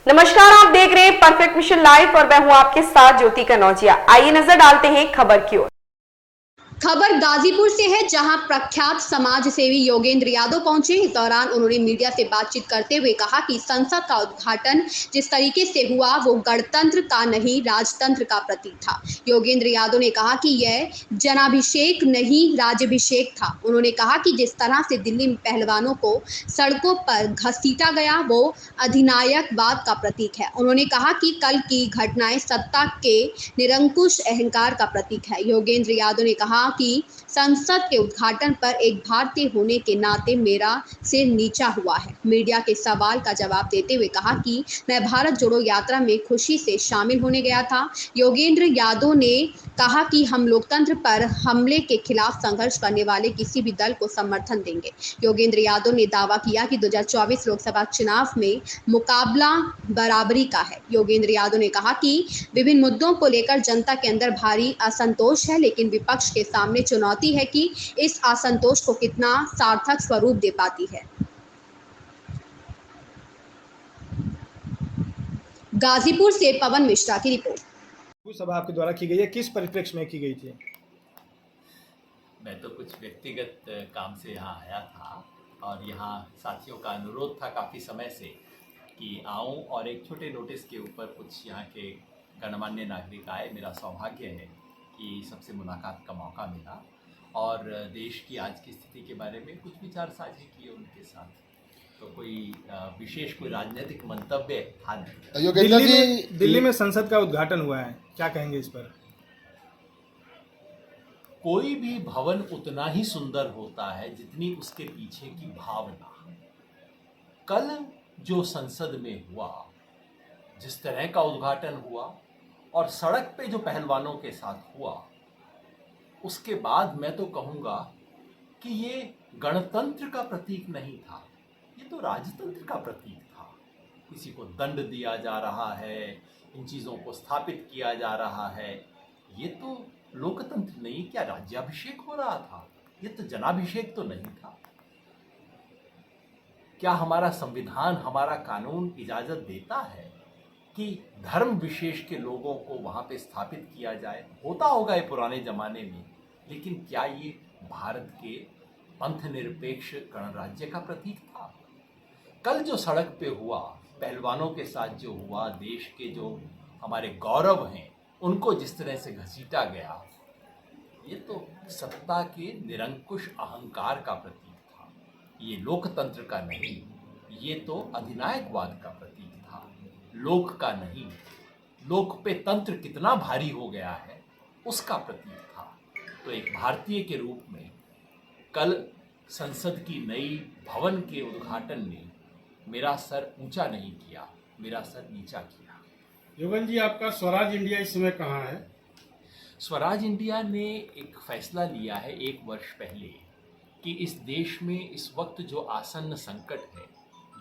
नमस्कार, आप देख रहे हैं परफेक्ट मिशन लाइव और मैं हूं आपके साथ ज्योति कनौजिया। आइए नजर डालते हैं खबर की ओर। खबर गाजीपुर से है, जहां प्रख्यात समाज सेवी योगेंद्र यादव पहुंचे। इस दौरान उन्होंने मीडिया से बातचीत करते हुए कहा कि संसद का उद्घाटन जिस तरीके से हुआ वो गणतंत्र का नहीं, राजतंत्र का प्रतीक था। योगेंद्र यादव ने कहा कि यह जनाभिषेक नहीं, राज्याभिषेक था। उन्होंने कहा कि जिस तरह से दिल्ली में पहलवानों को सड़कों पर घसीटा गया वो अधिनायकवाद का प्रतीक है। उन्होंने कहा कि कल की घटनाएं सत्ता के निरंकुश अहंकार का प्रतीक है। योगेंद्र यादव ने कहा कि संसद के उद्घाटन पर एक भारतीय होने के नाते मेरा सिर नीचा हुआ है। मीडिया के सवाल का जवाब देते हुए कहा कि मैं भारत जोड़ो यात्रा में खुशी से शामिल होने गया था। योगेंद्र यादव ने कहा कि हम लोकतंत्र पर हमले के खिलाफ संघर्ष करने वाले किसी भी दल को समर्थन देंगे। योगेंद्र यादव ने दावा किया कि 2024 लोकसभा चुनाव में मुकाबला बराबरी का है। योगेंद्र यादव ने कहा कि विभिन्न मुद्दों को लेकर जनता के अंदर भारी असंतोष है, लेकिन विपक्ष के सामने चुनौती है कि इस असंतोष को कितना सार्थक स्वरूप दे पाती है। गाजीपुर से पवन मिश्रा की रिपोर्ट। सभा आपके द्वारा की गई है, किस परिप्रेक्ष्य में की गई थी? मैं तो कुछ व्यक्तिगत काम से यहाँ आया था और यहाँ साथियों का अनुरोध था काफ़ी समय से कि आऊँ और एक छोटे नोटिस के ऊपर कुछ यहाँ के गणमान्य नागरिक आए। मेरा सौभाग्य है कि सबसे मुलाकात का मौका मिला और देश की आज की स्थिति के बारे में कुछ विचार साझे किए उनके साथ। तो कोई विशेष कोई राजनीतिक मंतव्य था नहीं। दिल्ली में संसद का उद्घाटन हुआ है, क्या कहेंगे इस पर? कोई भी भवन उतना ही सुंदर होता है जितनी उसके पीछे की भावना। कल जो संसद में हुआ, जिस तरह का उद्घाटन हुआ और सड़क पे जो पहलवानों के साथ हुआ, उसके बाद मैं तो कहूँगा कि ये गणतंत्र का प्रतीक नहीं था, ये तो राजतंत्र का प्रतीक था। किसी को दंड दिया जा रहा है, इन चीज़ों को स्थापित किया जा रहा है, ये तो लोकतंत्र नहीं, क्या राज्याभिषेक हो रहा था? ये तो जनाभिषेक तो नहीं था। क्या हमारा संविधान, हमारा कानून इजाज़त देता है कि धर्म विशेष के लोगों को वहाँ पे स्थापित किया जाए? होता होगा ये पुराने ज़माने में, लेकिन क्या ये भारत के पंथ निरपेक्ष गणराज्य का प्रतीक था? कल जो सड़क पे हुआ, पहलवानों के साथ जो हुआ, देश के जो हमारे गौरव हैं उनको जिस तरह से घसीटा गया, ये तो सत्ता के निरंकुश अहंकार का प्रतीक था। ये लोकतंत्र का नहीं, ये तो अधिनायकवाद का प्रतीक था, लोक का नहीं। लोक पे तंत्र कितना भारी हो गया है उसका प्रतीक था। तो एक भारतीय के रूप में कल संसद की नई भवन के उद्घाटन ने मेरा सर ऊंचा नहीं किया, मेरा सर नीचा किया। योगेंद्र जी, आपका स्वराज इंडिया इस समय कहाँ है? स्वराज इंडिया ने एक फैसला लिया है 1 वर्ष पहले कि इस देश में इस वक्त जो आसन्न संकट है,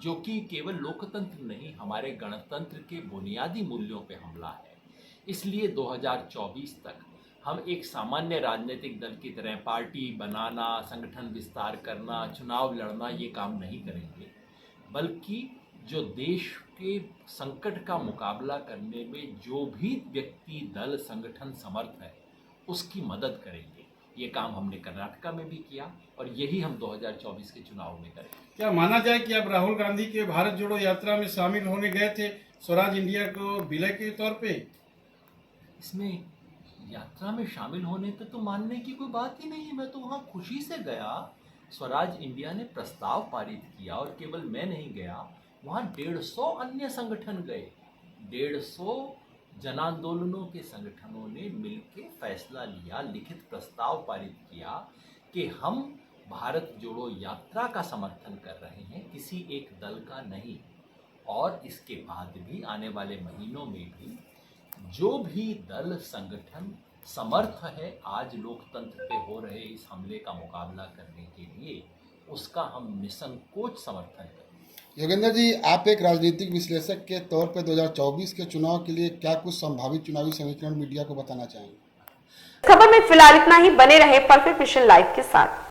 जो कि केवल लोकतंत्र नहीं, हमारे गणतंत्र के बुनियादी मूल्यों पे हमला है, इसलिए 2024 तक हम एक सामान्य राजनीतिक दल की तरह पार्टी बनाना, संगठन विस्तार करना, चुनाव लड़ना, ये काम नहीं करेंगे, बल्कि जो देश के संकट का मुकाबला करने में जो भी व्यक्ति, दल, संगठन समर्थ है, उसकी मदद करेंगे। ये काम हमने कर्नाटका में भी किया और यही हम 2024 के चुनाव में करेंगे। क्या माना जाए कि आप राहुल गांधी के भारत जोड़ो यात्रा में शामिल होने गए थे स्वराज इंडिया को विलय के तौर पे? इसमें यात्रा में शामिल होने तक तो मानने की कोई बात ही नहीं है। मैं तो वहाँ खुशी से गया। स्वराज इंडिया ने प्रस्ताव पारित किया और केवल मैं नहीं गया, वहाँ 150 अन्य संगठन गए। 150 जन आंदोलनों के संगठनों ने मिलकर फैसला लिया, लिखित प्रस्ताव पारित किया कि हम भारत जोड़ो यात्रा का समर्थन कर रहे हैं, किसी एक दल का नहीं। और इसके बाद भी आने वाले महीनों में भी जो भी दल, संगठन समर्थ है आज लोकतंत्र पे हो रहे इस हमले का मुकाबला करने के लिए, उसका हम निसंकोच समर्थन करें। योगेंद्र जी, आप एक राजनीतिक विश्लेषक के तौर पर 2024 के चुनाव के लिए क्या कुछ संभावित चुनावी समीकरण मीडिया को बताना चाहेंगे? खबर में फिलहाल इतना ही। बने रहे परफेक्ट मिशन लाइव के साथ।